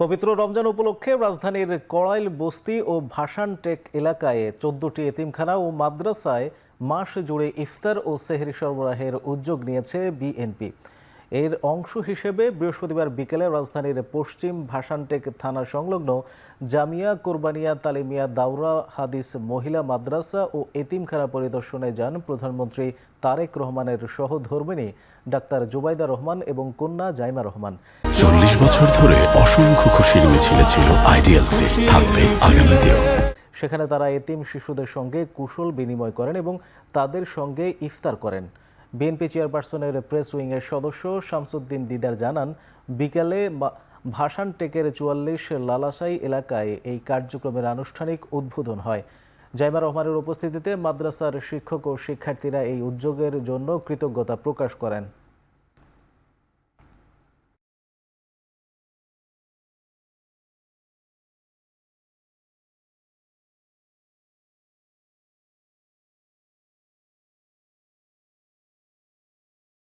পবিত্র রমজান উপলক্ষে রাজধানীর কড়াইল বস্তি ও ভাসানটেক এলাকায় ১৪টি এতিমখানা ও মাদ্রাসায় মাস জুড়ে ইফতার ও সেহরি সরবরাহের উদ্যোগ নিয়েছে বিএনপি। এর অংশ হিসেবে বৃহস্পতিবার বিকেলে রাজধানীর পশ্চিম ভাসানটেক থানা সংলগ্ন জামিয়া কোরবানিয়া তালিমিয়া দাওরা হাদিস মহিলা মাদ্রাসা ও এতিমখানা পরিদর্শনে যান প্রধানমন্ত্রী তারেক রহমানের সহধর্মিণী ডাক্তার জুবাইদা রহমান এবং কন্যা জাইমা রহমান। ৪০ বছর ধরে অসংখ্য খুশির মিছিলে ছিল আইডিয়ালসে, থাকবে আগামীতেও। সেখানে তারা এতিম শিশুদের সঙ্গে কুশল বিনিময় করেন এবং তাদের সঙ্গে ইফতার করেন। বিএনপি চেয়ারপারসনের প্রেস উইংয়ের সদস্য শামসুদ্দিন দিদার জানান, বিকালে ভাসানটেকের ৪৪ লালাসাই এলাকায় এই কার্যক্রমের আনুষ্ঠানিক উদ্বোধন হয়। জাইমা রহমানের উপস্থিতিতে মাদ্রাসার শিক্ষক ও শিক্ষার্থীরা এই উদ্যোগের জন্য কৃতজ্ঞতা প্রকাশ করেন।